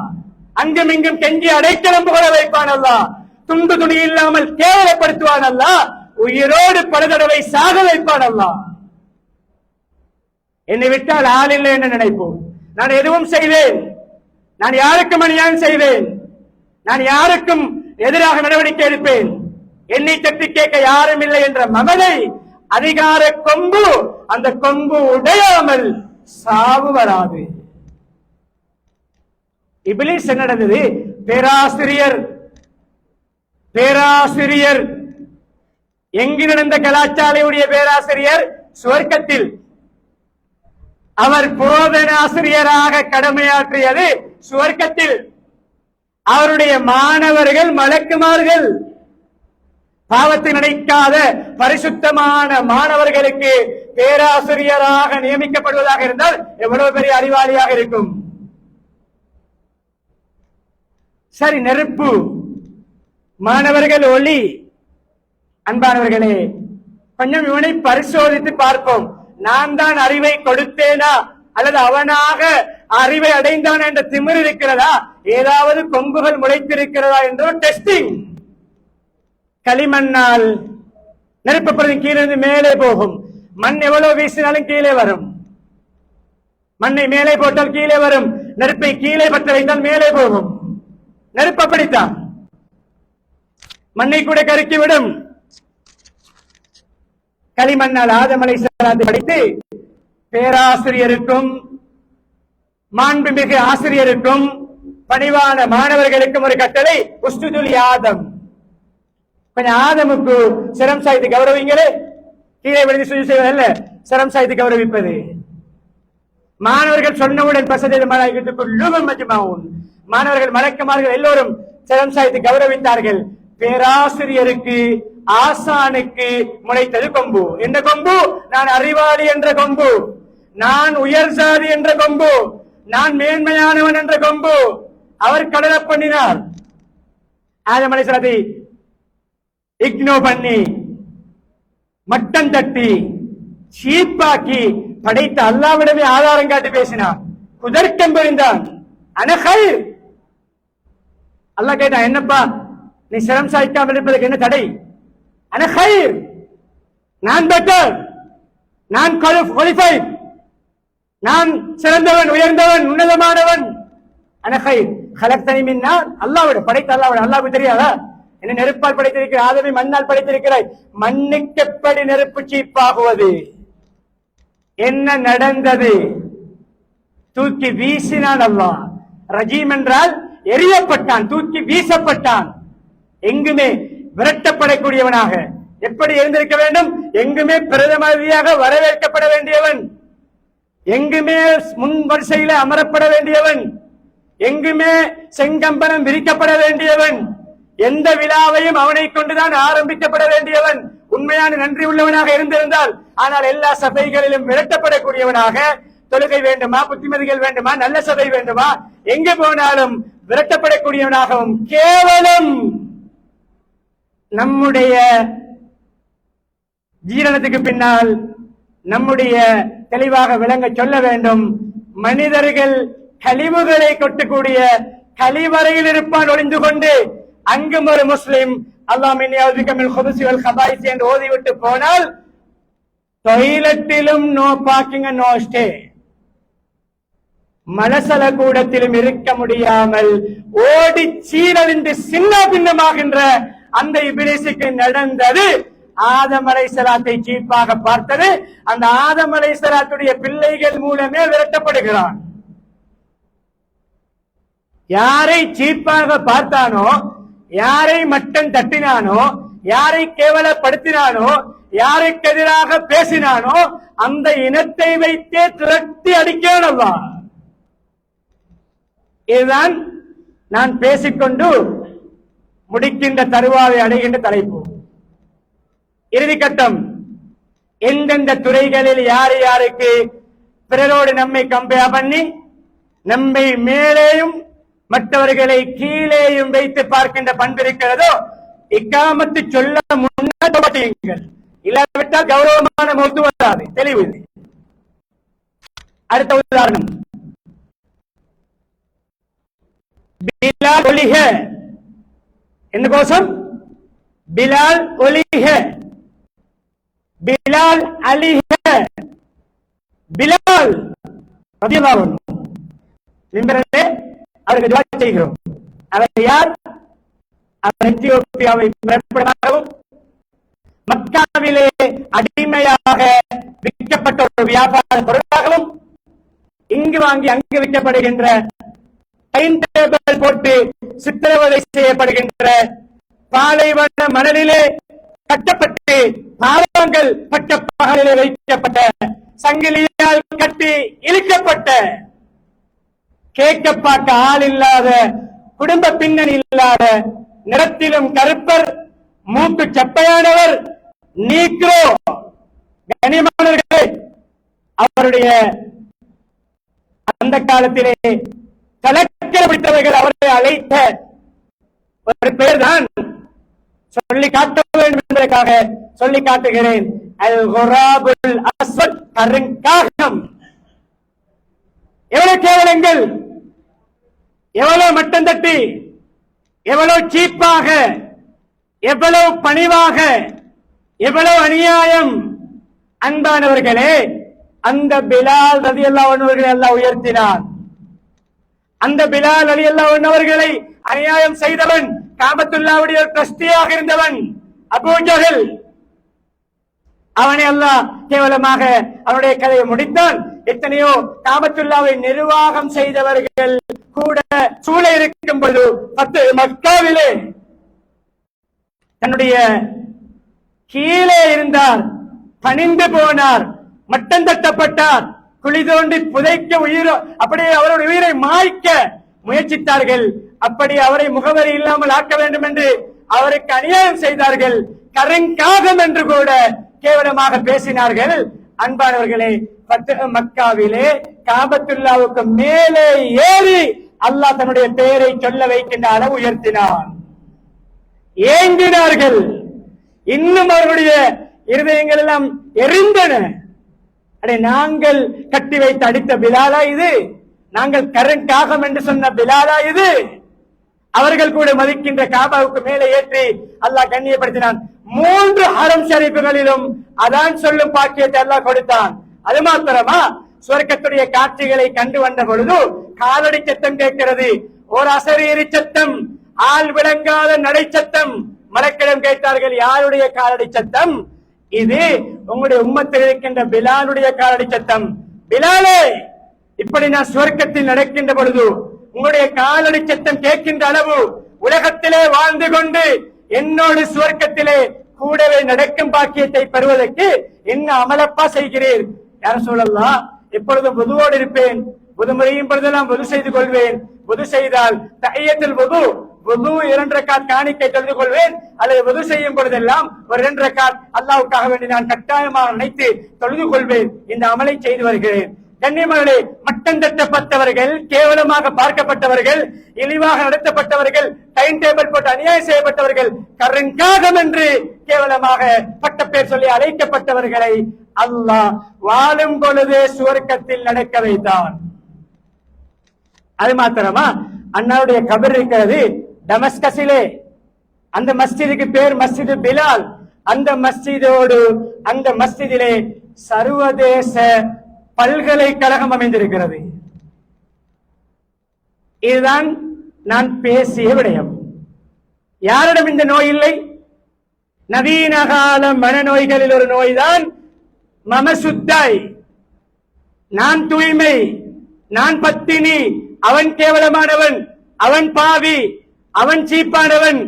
அங்கும் இங்கும் கெஞ்சி அடைக்கலம் புகழ வைப்பான் அல்லாஹ். துண்டு துணி இல்லாமல் கேவலப்படுத்துவான் அல்லாஹ். உயிரோடு பல தடவை சாக வைப்பான் அல்லாஹ். என்னை விட்டால் ஆள் இல்லை என்று நினைப்போம். நான் எதுவும் செய்வேன், நான் யாருக்கும் அநியாயம் செய்வேன், நான் யாருக்கும் எதிராக நடவடிக்கை எடுப்பேன், என்னை தட்டி கேட்க யாரும் இல்லை என்ற மமதை, அதிகார கொம்பு, அந்த கொம்பு உடையாமல் சாவு வராது. இபிலிஸ் என்ன நடந்தது? பேராசிரியர் எங்கு நடந்த கலாச்சாரையுடைய பேராசிரியர் சுவர்க்கத்தில். அவர் போதன ஆசிரியராக கடமையாற்றியது சுவர்க்கத்தில். அவருடைய மாணவர்கள் மலக்குமார்கள். பாவத்தை நினைக்காத பரிசுத்தமான மாணவர்களுக்கு பேராசிரியராக நியமிக்கப்படுவதாக இருந்தால் எவ்வளவு பெரிய அறிவாளியாக இருக்கும். சரி, நெருப்பு, மாணவர்கள் ஒளி. அன்பானவர்களே, கொஞ்சம் இவனை பரிசோதித்து பார்ப்போம். நான் தான் அறிவை கொடுத்தேனா அல்லது அவனாக அறிவை அடைந்தான் என்ற திமிர் இருக்கிறதா? ஏதாவது கொம்புகள் முளைத்திருக்கிறதா என்ற டெஸ்டிங். களிமண்ணால் நெருப்பு கீழிருந்து மேலே போகும். மண் எவ்வளவு வீசினாலும் கீழே வரும். மண்ணை மேலே போட்டால் கீழே வரும். நெருப்பை கீழே பற்ற வைத்தால் மேலே போகும். நெருப்பு அப்படித்தான், மண்ணை கூட கருக்கிவிடும். களிமண்ணால் ஆதம் அலைஹிஸ்ஸலாம் படித்து பேராசிரியருக்கும் மாண்புமிகு ஆசிரியருக்கும் பணிவான மாணவர்களுக்கும் ஒரு கட்டளை, உஸ்துதுல் ஆதம். கொஞ்சம் ஆதமுக்கு சிரம் சாய்த்து கௌரவிங்களே. கீழே விழுந்து சுஜூத் செய்வதல்ல, சிரம் சாய்த்து கௌரவிப்பது. மாணவர்கள் சொன்னவுடன் மாணவர்கள் மலக்குமார்கள் எல்லோரும் சிரம் சாய்த்து கௌரவித்தார்கள். பேராசிரியருக்கு, ஆசானுக்கு முளைத்தது கொம்பு. என்ன கொம்பு? நான் அறிவாளி என்ற கொம்பு, நான் உயர் சாதி என்ற கொம்பு, நான் மேன்மையானவன் என்ற கொம்பு. அவர் கடல பண்ணினார். ஆதம் அலைஹிஸ்ஸலாத்தை இக்னோ பண்ணி, மட்டம் தட்டி, சீப்பாக்கி படைத்த அல்லாஹ்விடமே ஆதாரம் காட்டி பேசினான். குதர்க்கம் புரிந்தான். அனஹைர். அல்லாஹ் கேட்டான், என்னப்பா நீ சிரம் சாய்க்காமல் இருப்பதற்கு என்ன தடை? அனஹைர், நான் பெட்டர், நான் குவாலிஃபைட், நான் சிறந்தவன், உயர்ந்தவன், உன்னதமானவன். அனஹைர் கலக்தனி மின் நார். அல்லாஹ்விட படைத்த அல்லாஹ்விட. அல்லாஹ்வுக்கு தெரியாதா? என்ன நெருப்பால் படைத்திருக்கிற ஆதமை மண்ணால் படைத்திருக்கிறாய். மண்ணுக்கு எப்படி நெருப்பு சீப்பாகுவது? என்ன நடந்தது? தூக்கி வீசினான் அல்லாஹ். ரஜீம் என்றால் எரியப்பட்டான், தூக்கி வீசப்பட்டான். எங்குமே விரட்டப்படக்கூடியவனாக எப்படி இருந்திருக்க வேண்டும்? எங்குமே பிரதமதியாக வரவேற்கப்பட வேண்டியவன், எங்குமே முன் வரிசையில அமரப்பட வேண்டியவன், எங்குமே செங்கம்பனம் விரிக்கப்பட வேண்டியவன், எந்த விழாவையும் அவனை கொண்டுதான் ஆரம்பிக்கப்பட வேண்டியவன், உண்மையான நன்றி உள்ளவனாக இருந்திருந்தால். ஆனால் எல்லா சபைகளிலும் விரட்டப்படக்கூடியவனாக, தொழுகை வேண்டுமா, புத்திமதிகள் வேண்டுமா, நல்ல சபை வேண்டுமா, எங்கு போனாலும் விரட்டப்படக்கூடியவனாகவும், கேவலம் நம்முடைய ஜீரணத்துக்கு பின்னால் நம்முடைய தெளிவாக விளங்க சொல்ல வேண்டும். மனிதர்கள் கழிவுகளை கொட்டக்கூடிய கழிவறையில் இருப்பான் ஒளிந்து கொண்டு, அங்கும் ஒரு முஸ்லிம் அல்லாஹ் என்று ஓதிவிட்டு போனால், டாய்லெட்டிலும் நோ பார்க்கிங் நோ ஸ்டே, மலசல கூடத்திலும் இருக்க முடியாமல் ஓடி சீரழிந்து சின்ன பின்னமாகின்ற அந்த இபிலிசுக்கு நடந்தது. ஆதம் அலைஹிஸ்ஸலாத்தை சீப்பாக பார்த்தது. அந்த ஆதம் அலைஹிஸ்ஸலாத்துடைய பிள்ளைகள் மூலமே விரட்டப்படுகிறான். யாரை சீப்பாக பார்த்தானோ, யாரை மட்டம் தட்டினானோ, யாரை கேவலப்படுத்தினானோ, யாருக்கு எதிராக பேசினானோ, அந்த இனத்தை வைத்தே திரட்டி அடிக்கிறவா. இதுதான் நான் பேசிக்கொண்டு முடிக்கின்ற தருவாவை அடைகின்ற தலைப்பு. இறுதி கட்டம். எந்தெந்த துறைகளில் யார் யாருக்கு பிறரோடு நம்மை கம்பேர் பண்ணி நம்மை மேலேயும் மற்றவர்களை கீழேயும் வைத்து பார்க்கின்ற பண்பு இருக்கிறதோ, இக்காமத்து சொல்ல முன்னால் இல்லாவிட்டால் கௌரவமான மௌத்து வராது. தெளிவு. அடுத்த உதாரணம், பிலால் ஒலிக. என்ன கோஷம்? பிலால் ஒலிக, பிலால் அலிக. பிலால் ரலியல்லாஹு அன்ஹு மிம்பரிலே அவருக்கு துஆ செய்கிறோம். அவர் யார்? அவர் எத்தியோப்பியாவை பிறப்பிடமாகவும் மக்காவிலே அடிமையாக விற்கப்பட்ட ஒரு வியாபார பொருளாகவும் இங்கு வாங்கி அங்கு விற்கப்படுகின்ற டைம் டேபிள் போட்டு சித்திரவதை செய்யப்படுகின்ற பாலைவன மணலிலே கட்டப்பட்டு பாவங்கள் பட்ட பகலிலே வைக்கப்பட்ட சங்கிலியால் கட்டி இழுக்கப்பட்ட கேட்க பார்க்க ஆள் இல்லாத, குடும்ப பின்னணி இல்லாத, நிறத்திலும் கருப்பர், மூக்கு சப்பையானவர், நீக்ரோ. கனிமானவர்களே, அவருடைய அந்த காலத்திலே கலக்கர பிடித்தவர்கள் அவரை அழைத்த ஒரு பெயர் தான் சொல்லி காட்ட வேண்டும் என்பதற்காக சொல்லி காட்டுகிறேன். அல் குராபுல் அஸ்வத், கருங்காகம். எவ்வளவு கேவலங்கள், எவ்வளவு மட்டம் தட்டி, எவ்வளவு சீப்பாக, எவ்வளவு பணிவாக, எவ்வளவு அநியாயம். அன்பானவர்களே, அந்த பிலால் ரலியல்லாஹு அன்ஹு அவர்களை அல்லாஹ் உயர்த்தினான். அந்த பிலால் ரலியல்லாஹு அன்ஹு அவர்களை அநியாயம் செய்தவன், காபத்துல்லாஹ்வுடைய ட்ரஸ்டியாக இருந்தவன் அபூ ஜஹல். அவனை அல்லாஹ் கேவலமாக அவனுடைய கதையை முடித்தான். எத்தனையோ காபத்துல்லாவை நிர்வாகம் செய்தவர்கள் கூட சூழ இருக்கும் பொழுது மக்காவிலே தன்னுடைய கீழே இருந்தார், பணிந்து போனார், மட்டம் தட்டப்பட்டார், குழி தோண்டி புதைக்க உயிரோ அப்படியே அவருடைய உயிரை மாய்க்க முயற்சித்தார்கள். அப்படி அவரை முகவரி இல்லாமல் ஆக்க வேண்டும் என்று அவருக்கு அநியாயம் செய்தார்கள். கருங்காகம் என்று கூட கேவலமாக பேசினார்கள். அன்பானவர்களே, மக்காவிலே காபத்துல்லாவுக்கு மேலே ஏறி அல்லாஹ் தன்னுடைய பெயரை சொல்ல வைக்கின்ற அளவு உயர்த்தினான். ஏங்கினார்கள். இன்னும் அவர்களுடைய இருதயங்கள் எல்லாம் எரிந்தன. அடே, நாங்கள் கட்டி வைத்து அடித்த பிலாலா இது? நாங்கள் கருங்காகம் என்று சொன்ன பிலாலா இது? அவர்கள் கூட மதிக்கின்ற காபாவுக்கு மேலே ஏற்றி அல்லாஹ் கண்ணியப்படுத்தினான். 3 ஹரம் ஷரீஃப்களிலும் அதான் சொல்லும் பாக்கியத்தை அல்லாஹ் கொடுத்தான். அது மாத்திரமா, சுவர்க்கத்துடைய காட்சிகளை கண்டு வந்த பொழுது காலடி சத்தம் கேட்கிறது. ஒரு அசரீரி சத்தம், ஆள் விளங்காத நடை சத்தம். மலக்கிடம் கேட்டார்கள், யாருடைய காலடி சத்தம் இது? உங்களுடைய உம்மத்தில் இருக்கின்ற பிலாலுடைய காலடி சத்தம். பிலாலே, இப்படி நான் சுவர்க்கத்தில் நடக்கின்ற பொழுது உங்களுடைய காலடி சத்தம் கேட்கின்ற அளவு உலகத்திலே வாழ்ந்து கொண்டு என்னோடு சுவர்க்கத்திலே கூடவே நடக்கும் பாக்கியத்தை பெறுவதற்கு என்ன அமலப்பா செய்கிறீர்? யார சொல்லலாம், எப்பொழுதும் வுதுவோடு இருப்பேன், வுது முறையும் பொழுதெல்லாம் வுது செய்து கொள்வேன், வுது செய்தால் தஹியத்துல் வுது, வுது 2 ரக்காத் காணிக்கை தொழுது கொள்வேன், அல்லது வுது செய்யும் பொழுதெல்லாம் ஒரு 2 ரக்காத் அல்லாஹ்வுக்காக வேண்டி நான் கட்டாயமாக நினைத்து தொழுது கொள்வேன். இந்த அமலை செய்து வருகிறேன். கண்ணியமானவர்களே, மட்டம் தட்டப்பட்டவர்கள், கேவலமாக பார்க்கப்பட்டவர்கள், இழிவாக நடத்தப்பட்டவர்கள், டைம் டேபிள் போட்டு அநியாயம் செய்யப்பட்டவர்கள், கருங்காகம் என்று கேவலமாக பட்டப்பேர் சொல்லி அழைக்கப்பட்டவர்களை அல்லாஹ் வாழும் பொழுதே சுவர்க்கத்தில் நடக்க வைத்தான். அது மாத்திரமா, அண்ணாவுடைய கபர் இருக்கிறது டமஸ்கஸிலே. அந்த மஸ்ஜிதுக்கு பேர் மஸ்ஜிது பிலால். அந்த மஸ்ஜிதோடு அந்த மஸ்ஜிதிலே சர்வதேச பல்கலைக்கழகம் அமைந்திருக்கிறது. இதுதான் நான் பேசிய விடயம். யாரிடம் இந்த நோய் இல்லை? நவீன கால மனநோய்களில் ஒரு நோய்தான் மமசுத்தாய். நான் தூய்மை, நான் பத்தினி, அவன் கேவலமானவன், அவன் பாவி, அவன் சீப்பானவன்,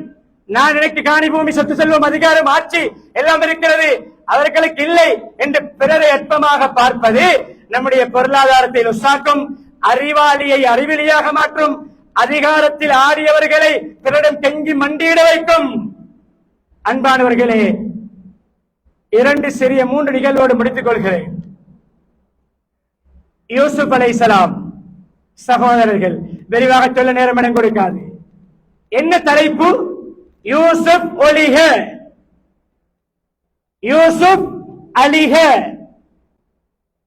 நான் எனக்கு காணி பூமி சொத்து செல்வம் அதிகாரம் ஆட்சி எல்லாம் இருக்கிறது, அவர்களுக்கு இல்லை என்று பிறரை அற்பமாக பார்ப்பது நம்முடைய பொருளாதாரத்தை உசாக்கும், அறிவாளியை அறிவிலியாக மாற்றும், அதிகாரத்தில் ஆடியவர்களை பிறரிடம் கெஞ்சி மண்டியிட வைக்கும். அன்பானவர்களே, 2 சிறிய 3 நிகழ்வோடு முடித்துக் கொள்கிறேன். யூசுப் அலைஹிஸ்ஸலாம் சகோதரர்கள், விரிவாக சொல்ல நேரம் இடம் கொடுக்காது. என்ன தலைப்பு? யூசுப் ஒலிக, யூசுப் அலிக.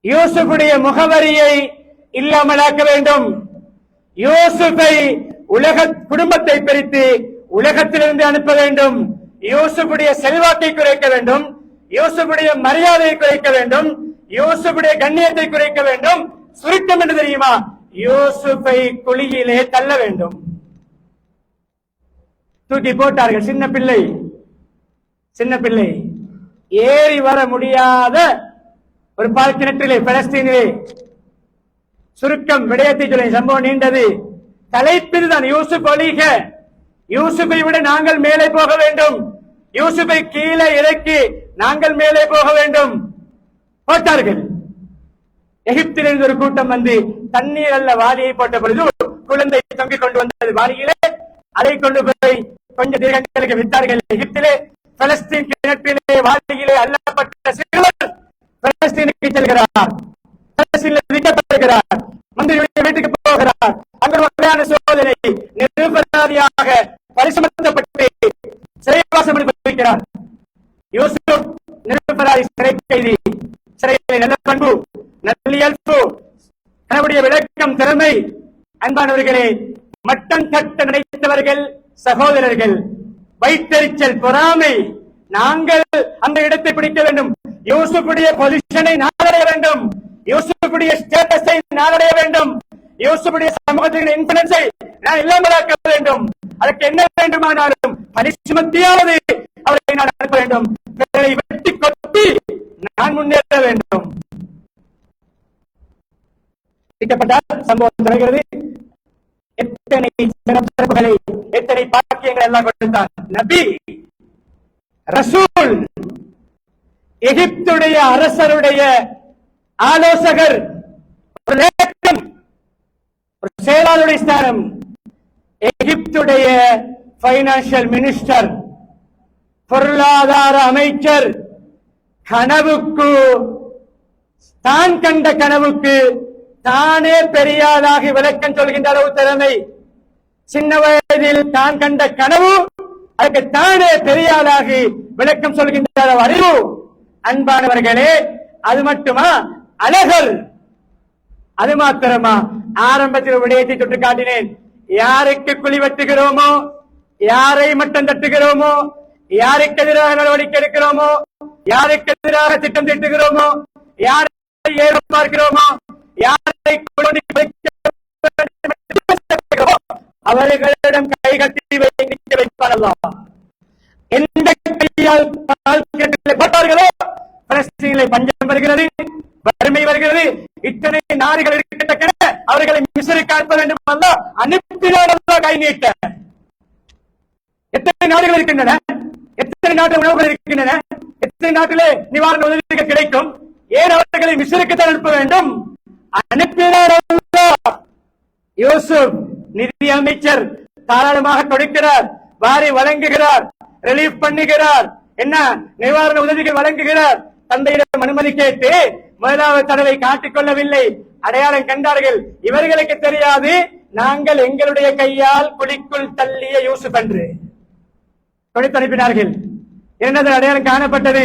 யூசுஃபுடைய முகவரியை இல்லாமலாக்க வேண்டும். யூசுஃபை உலக குடும்பத்தை பிரித்து உலகத்திலிருந்து அனுப்ப வேண்டும். யூசுஃபுடைய செல்வாக்கை குறைக்க வேண்டும். யூசுஃபுடைய மரியாதையை குறைக்க வேண்டும். யூசுஃபுடைய கண்ணியத்தை குறைக்க வேண்டும். சுருக்கம் என்று தெரியுமா? யூசுஃபை குழியிலே தள்ள வேண்டும். தூக்கி போட்டார்கள். சின்ன பிள்ளை, சின்ன பிள்ளை, ஏறி வர முடியாத ஒரு பால் கிணற்றிலே பலஸ்தீனிலே. சுருக்கம் விடயத்தை சொல்ல, சம்பவம் நீண்டது. தலைப்பில் தான் யூசுப் ஒலிக. யூசுஃபை விட நாங்கள் மேலே போக வேண்டும். யூசுஃபை கீழே இறக்கி நாங்கள் மேலே போக வேண்டும். போட்டார்கள். எகிப்திலிருந்து ஒரு கூட்டம் வந்து தண்ணீர் அல்ல வாளியை போட்ட பொழுது குழந்தை தொங்கிக் கொண்டு வந்தது வாளியிலே. அதை கொண்டு போய் கொஞ்சம் தீர்க்கங்களுக்கு வித்தார்கள். எகிப்திலே பலஸ்தீன் கிணற்றிலே வாளியிலே அள்ளப்பட்ட சிறுவர் பலஸ்தீனுக்கு செல்கிறார். பலஸ்தீனில் விற்கப்படுகிறார். மந்திரியுடைய வீட்டுக்கு போகிறார். அங்கு வகையான சோதனை, நிரபராதியாக பரிசுமத்தப்பட்டு சிறைவாசம் அனுபவிக்கிறார். யூசுப் நிரபராதி, சிறை கைதி, சிறையிலே நல்ல பண்பு, நல்லியல்பு, தன்னுடைய விளக்கம், திறமை. அன்பானவர்களே, மட்டம் தட்ட நினைத்தவர்கள் சகோதரர்கள், வைத்தறிச்சல், பொறாமை. நாங்கள் அந்த இடத்தை பிடிக்க வேண்டும். யூசுஃபுடைய பொசிஷனை நாளடைய வேண்டும். யூசுஃபுடைய ஸ்டேட்டஸை நாளடைய வேண்டும். யூசுஃபுடைய சமூகத்தின் இன்ஃப்ளூயன்ஸை நான் இல்லாமலாக்க வேண்டும். அதற்கு என்ன வேண்டுமானாலும் பரிசுமத்தியாவது அவரை நான் அனுப்ப வேண்டும். வெட்டி கொட்டி நான் முன்னேற வேண்டும். சம்பவம் தொடர்கிறது. எத்தனை சிறப்புகளை, எத்தனை பாக்கியங்கள் எல்லாம் கொடுத்தான். நபி, ரசூல், எகிப்துடைய அரசருடைய ஆலோசகர், ஒரு செயலாளருடைய ஸ்தானம், எகிப்துடைய பைனான்சியல் மினிஸ்டர், பொருளாதார அமைச்சர், கனவுக்கு, தான் கண்ட கனவுக்கு தானே பெரியாளாகி விளக்கம் சொல்கின்ற அளவு திறமை. சின்ன வயதில் தான் கண்ட கனவு, அதுக்கு தானே பெரியாளாகி விளக்கம் சொல்கின்ற அளவு அறிவு. அன்பானவர்களே, அது மட்டுமா? அழகர். அது மாத்திரமா? ஆரம்பத்தில் விடயத்தை தொட்டு காட்டினேன். யாருக்கு குழி வெட்டுகிறோமோ, யாரை மட்டம் தட்டுகிறோமோ, யாருக்கு எதிராக நடவடிக்கை எடுக்கிறோமோ, யாருக்கு எதிராக திட்டம் தீட்டுகிறோமோ, யாரை ஏற பார்க்கிறோமோ, யாரை அவர்களிடம் கை கட்டி வைப்பார்களோ, எந்த கையால் போட்டார்களோ பலஸ்தீனிலே பஞ்சம் வருகிறது, வறுமை வருகிறது. இத்தனை நாடுகள் இருக்கின்ற அவர்களை மிஸ்ருக்கு அனுப்ப வேண்டும் அல்ல, அனுப்பினார் கை நீட்ட. எத்தனை நாடுகள் இருக்கின்றன, எத்தனை நாட்டு உணவுகள் இருக்கின்றன, எத்தனை நாட்டிலே நிவாரண உதவிகள் கிடைக்கும். ஏன் அவர்களை மிஸ்ருக்கு தான் அனுப்ப வேண்டும்? அனுப்பினார் யூசுப். நிதி அமைச்சர் தாராளமாக கொடுக்கிறார், வாரி வழங்குகிறார், ரிலீஃப் பண்ணுகிறார், என்ன நிவாரண உதவிகள் வழங்குகிறார். தந்தையிடம் அனுமதி கேட்டு முதலாவது தடவை காட்டிக் கொள்ளவில்லை, அடையாளம் கண்டார்கள். இவர்களுக்கு தெரியாது நாங்கள் எங்களுடைய கையால் குழிக்குள் தள்ளிய யூசுப் என்று கொடுத்து அனுப்பினார்கள். என்னது அடையாளம் காணப்பட்டது?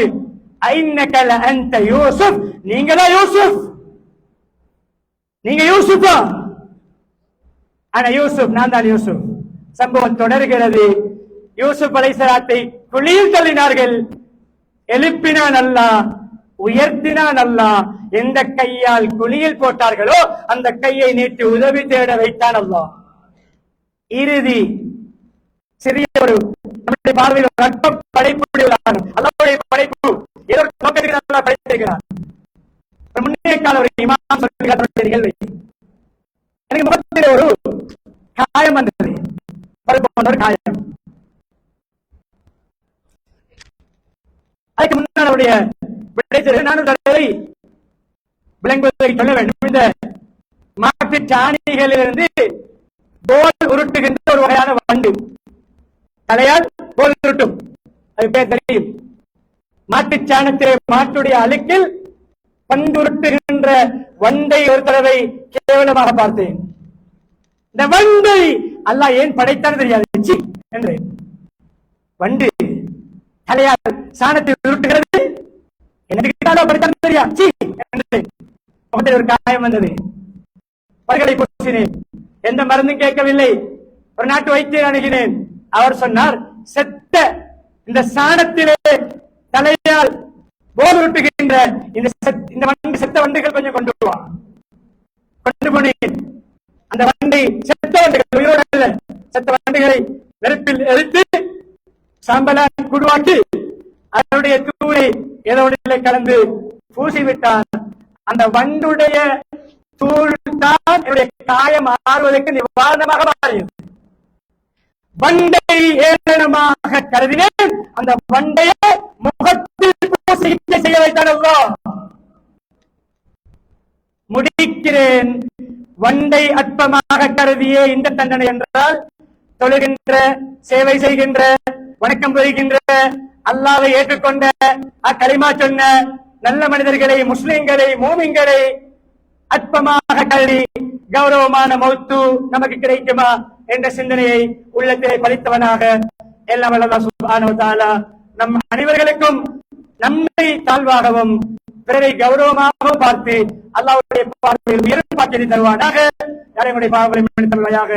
ஐன்னகல அன்த யூசுப், நீங்களா யூசுப்? நீங்க யூசுப்பா? ஆனா யூசுப், நான் தான் யூசுப். சம்பவம் தொடர்கிறது. யூசுப் அலைஹிஸ்ஸலாத்தை குழியில் தள்ளினார்கள். எழுப்பினான் அல்லாஹ், உயர்த்தினான் அல்லாஹ். எந்த கையால் குழியில் போட்டார்களோ அந்த கையை நீட்டி உதவி தேட வைத்தான் அல்லாஹ். இறுதி சிறிய ஒரு நம்முடைய பார்வையில் ஒரு அற்ப படைப்பு அல்லாஹ்வுடைய படைப்பு ஏதோ ஒரு நோக்கத்துக்கு அல்லாஹ் படைத்திருக்கிறார். முன்னே கால ஒரு இமாம் சொல்லுகிற நிகழ்வை எனக்கு முகத்தில் ஒரு காயம் வந்தது, ஒரு காயம். அதுக்கு முன்னால் அவருடைய நான் தடவை விளங்குவதை சொல்ல வேண்டும். இந்த மாட்டு சாணிகளிலிருந்து கோல் உருட்டுகின்ற ஒரு வகையான வண்டு, தலையால் கோல் உருட்டும், அது பேர் தெரியும். மாட்டுச் சாணத்திலே மாட்டுடைய அழுக்கில் பந்துருட்டுகின்ற வண்டை ஒரு தடவை கேவலமாக பார்த்தேன். இந்த வண்டை அல்லாஹ் ஏன் படைத்தான் தெரியாது என்று. வண்டு தலையால் சாணத்தை உருட்டுகிறது, எனக்கு தெரியாது என்று ஒரு காயம் வந்தது. பல்கலை பூசினேன், எந்த மருந்தும் கேட்கவில்லை. ஒரு நாட்டு வைத்தியர் அணுகினேன். அவர் சொன்னார், செத்த இந்த சாணத்திலே தலையால் போல் உருட்டுகின்ற இந்த வண்டு, செத்த வண்டுகள் கொஞ்சம் கொண்டு வா. கொண்டு போனேன். அந்த வண்டை, செத்த வண்டுகள், உயிரோடு அல்ல, செத்த வண்டுகளை நெருப்பில் எரித்து சாம்பலால் குடுவாக்கி அதனுடைய தூளை ஏதோடு கலந்து பூசிவிட்டார். அந்த வண்டுடைய தூள் தான் என்னுடைய காயம் ஆறுவதற்கு நிவாரணமாக மாறியது. வண்டை ஏளனமாக கருதினேன், அந்த வண்டையை முகத்தில் சிகிச்சை செய்ய வைத்தான் அல்லாஹ். முடிக்கிறேன். வண்டை அற்பமாக கருதிய இந்த தண்டனை என்றால், தொழுகின்ற, சேவை செய்கின்ற, வணக்கம் புரிகின்ற, அல்லாஹ்வை ஏற்றுக்கொண்ட, கலிமா சொன்ன நல்ல மனிதர்களை, முஸ்லிம்களை, மூமின்களை அற்பமாக கருதி கௌரவமான மௌத்து நமக்கு கிடைக்குமா என்ற சிந்தனையை உள்ளத்திலே பதித்தவனாக எல்லாம் அல்லாஹ் சுப்ஹானஹு வ தஆலா நம் அனைவர்களுக்கும் நம்மை தாழ்வாகவும் பிறரை கௌரவமாகவும் பார்த்து அல்லாஹ்வுடைய பார்வையில் உயர்வு பாக்கியத்தை தருவானாக. யாரையுடைய பாவங்களை மன்னித்து தருவாயாக,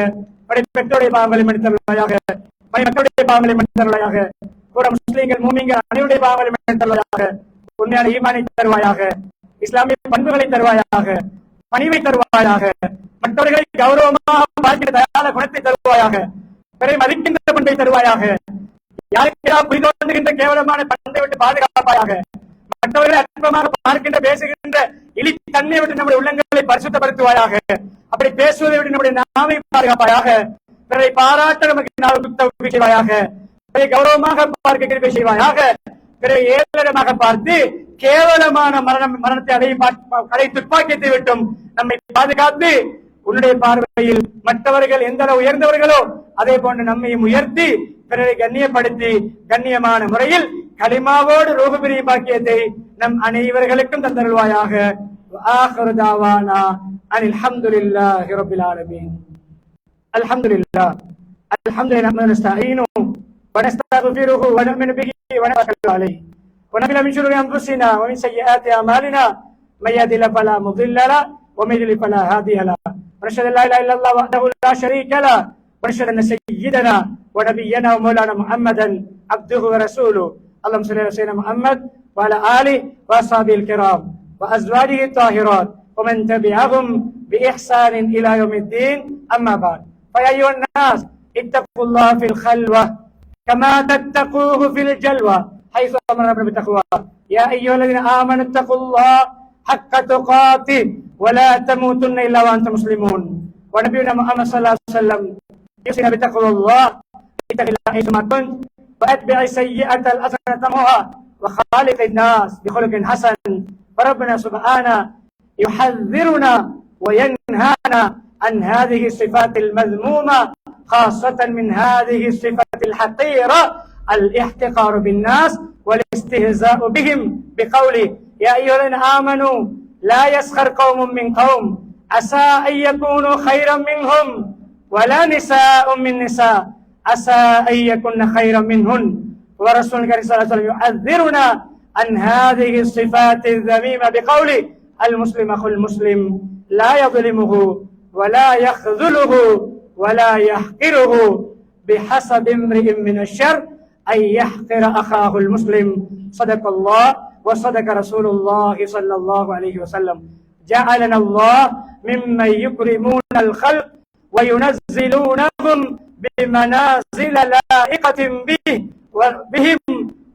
பெற்றோருடைய பாவங்களை மன்னித்து தருவாயாக, மக்களுடைய பாவங்களை மன்னித்து தருவாயாக, கூட முஸ்லிம்கள், மூமின்கள் அனைவருடைய பாவங்களை மன்னித்து தருவாயாக, உண்மையான ஈமானை தருவாயாக, இஸ்லாமிய பண்புகளை தருவாயாக, பணிவை தருவாயாக, மற்றவர்களை கௌரவமாக பார்க்கிற தயார குணத்தை தருவாயாக, பிறரை மதிக்கின்ற பண்பை தருவாயாக, யாருக்கெல்லாம் புரிதோன்றுகின்ற கேவலமான பண்பை விட்டு பாதுகாப்பாயாக, மற்றவர்களை அற்பமாக பார்க்கின்ற பேசுகின்ற இழி தன்மை விட்டு நம்முடைய உள்ளங்களை பரிசுத்தப்படுத்துவாயாக, அப்படி பேசுவதை விட்டு நம்முடைய நாவை பாதுகாப்பாயாக, பிறரை பாராட்ட நமக்கு நாவு செய்வாயாக, பிறரை கௌரவமாக பார்க்க கிருபை செய்வாயாக, பிறரை ஏளனமாக பார்த்து கேவலமான மரணத்தை அடைய துப்பாக்கியத்தை விட்டும் நம்மை பாதுகாத்து உன்னுடைய பார்வையில் மற்றவர்கள் எந்த அளவு உயர்ந்தவர்களோ அதே போன்று நம்மையும் உயர்த்தி பிறரை கண்ணியப்படுத்தி கண்ணியமான முறையில் கலிமாவோடு ரூப பிரியும் பாக்கியத்தை நம் அனைவர்களுக்கும் தந்தருள்வாயாக. ஆகிரு தாவானா அனில் ஹம்துலில்லாஹி ரப்பில் ஆலமீன். அல்ஹம்துலில்லாஹ் அல்ஹம்துலில்லாஹ் நஸ்தஈனு வ நஸ்தக்ஃபிருஹு வ நு'மினு பிஹி வ நதவக்கலு அலைஹி வ நஅூது மின் ஷுரூரி அன்ஃபுஸினா வ மின் ஸய்யிஆத்தி அமாலினா மை யஹ்திஹில்லாஹு ஃபலா முضில்ல லஹு வ மை யுضلل ஃபலா ஹாதிய லஹு வ நஷ்ஹது அல்லா இலாஹா இல்லல்லாஹ் வஹ்தஹு லா ஷரீக லஹு வ நஷ்ஹது அன்ன ஸய்யிதனா வ நபிய்யனா வ மௌலானா முஹம்மதன் அப்துஹு வ ரசூலுஹு. اللهم صل على سيدنا محمد وعلى آله وأصحابه الكرام وأزواجه الطاهرات ومن تبعهم بإحسان إلى يوم الدين. أما بعد، فيا أيها الناس اتقوا الله في الخلوة كما تتقوه في الجلوة حيث أمرنا بالتقوى. يا أيها الذين آمنوا اتقوا الله حق تقاته ولا تموتن إلا وأنتم مسلمون. ونبينا محمد صلى الله عليه وسلم يوصينا بتقوى الله اتق الله حيثما كنت واتبع السيئة الحسنة تمحها وخالق الناس بخلق حسن. فربنا سبحانه يحذرنا وينهانا عن هذه الصفات المذمومة، خاصة من هذه الصفة الحقيرة الاحتقار بالناس والاستهزاء بهم بقوله يا أيها الذين آمنوا لا يسخر قوم من قوم عسى أن يكونوا خيرا منهم ولا نساء من نساء عسى أن يكن خيرا منهن. ورسول الكريم صلى الله عليه وسلم يحذرنا عن هذه الصفات الذميمة بقوله المسلم أخو المسلم لا يظلمه ولا يخذله ولا يحقره بحسب امرئ من الشر أن يحقر أخاه المسلم. صدق الله وصدق رسول الله صلى الله عليه وسلم. جعلنا الله ممن يكرمون الخلق وينزلونهم بمنازل لائقة بهم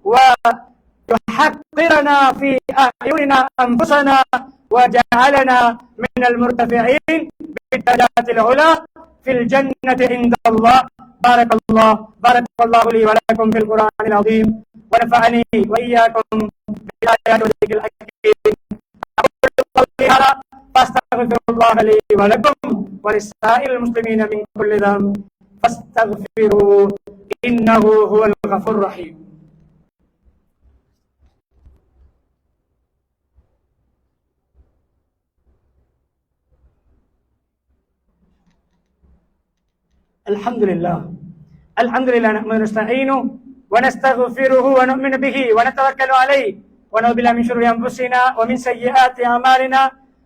ويحقرنا في أعيننا أنفسنا وجعلنا من المرتفعين بالدرجات العلى في الجنة عند الله. بارك الله لي ولكم في القرآن العظيم ونفعني وإياكم بالآيات والذكر الحكيم. أقول قولي هذا فاستغفر الله لي ولكم ولسائر المسلمين من كل ذنب فاستغفروه إنه هو الغفور الرحيم. الحمد لله نحمده ونستعينه ونستغفره ونؤمن به ونتوكل عليه ونعوذ بالله من شرور أنفسنا ومن سيئات أعمالنا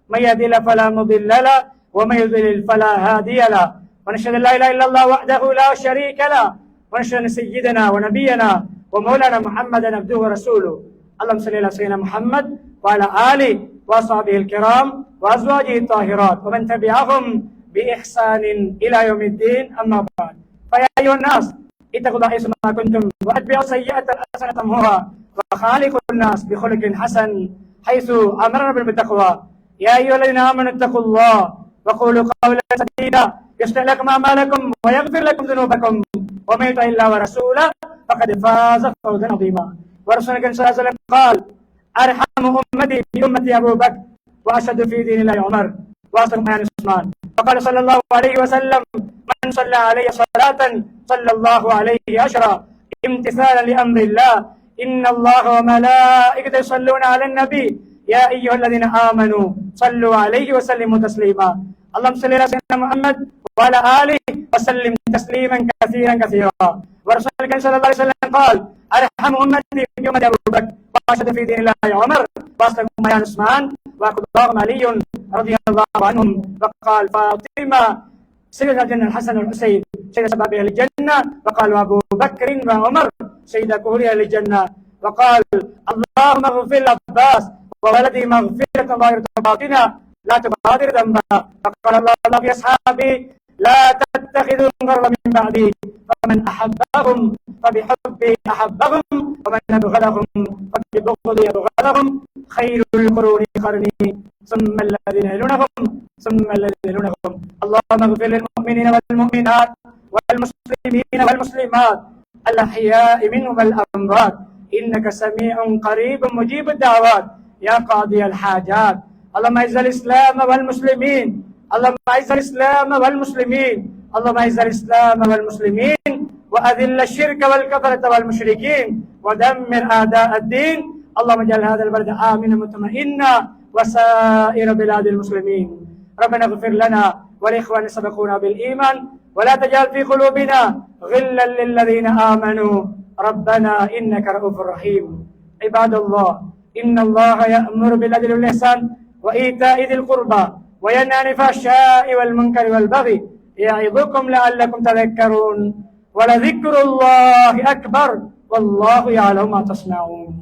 من يهده الله فلا مضل له ومن يضلل فلا هادي له ونشهد أن لا إله إلا الله وحده لا شريك له ونشهد أن سيدنا ونبينا ومولانا محمدا عبده ورسوله. اللهم صل على سيدنا محمد وعلى آله وأصحابه الكرام وأزواجه الطاهرات ومن تبعهم بإحسان إلى يوم الدين. أما بعد فيا أيها الناس اتقوا الله حيثما كنتم وأتبعوا السيئة الحسنة تمحوها وخالقوا الناس بخلق حسن حيث أمرنا بالتقوى. يا أيها الذين آمنوا اتقوا الله وقولوا قولا سديدا يصلح لكم أعمالكم ويغفر لكم ذنوبكم ومن يطع الله ورسوله فقد فاز فوزا عظيما. ورسول الله صلى الله عليه وسلم قال أرحم أمتي بأمتي أبو بكر وأشهد في دين الله عمر وأصدق عن عثمان. وقال صلى الله عليه وسلم من صلى علي صلاة صلى الله عليه عشرا امتثالا لأمر الله إن الله وملائكته يصلون على النبي يا أيها الذين آمنوا صلوا عليه وسلموا تسليما. اللهم صل على سيدنا محمد وعلى آله وسلم تسليما كثيرا. ورسول الله صلى الله عليه وسلم قال أرحم أمتي بأمتي أبو بكر وأشهد في دين الله عمر وأصدق عن عثمان وأقدام علي رضي الله عنهم. وقال فاطمة سيد الجنة الحسن والحسين سيد شباب أهل الجنة. وقال وأبو بكر وعمر سيد كهول أهل الجنة. وقال اللهم اغفر العباس وولدي مغفرة ظاهرة باطنة لا تبادر ذنبا. فقال الله في أصحابي لا تتخذوا غرا من بعدي فمن أحبهم فبحبي أحبهم ومن أبغضهم فببغضي أبغضهم خير القرون قرني ثم الذين يلونهم. اللهم اغفر للمؤمنين والمؤمنات والمسلمين والمسلمات الأحياء منهم والأموات إنك سميع قريب مجيب الدعوات يا قاضي الحاجات. اللهم أعز الإسلام والمسلمين وأذل الشرك والكفرة والمشركين ودمر أعداء الدين. اللهم اجعل هذا البلد آمنا مطمئنا وسائر بلاد المسلمين. ربنا اغفر لنا ولإخواننا سبقونا بالإيمان ولا تجعل في قلوبنا غلا للذين آمنوا ربنا إنك رؤوف رحيم. عباد الله إن الله يأمر بالعدل والإحسان وإيتاء ذي القربى وينهى عن الفحشاء والمنكر والبغي يعظكم لعلكم تذكرون ولذكر الله أكبر والله يعلم ما تصنعون.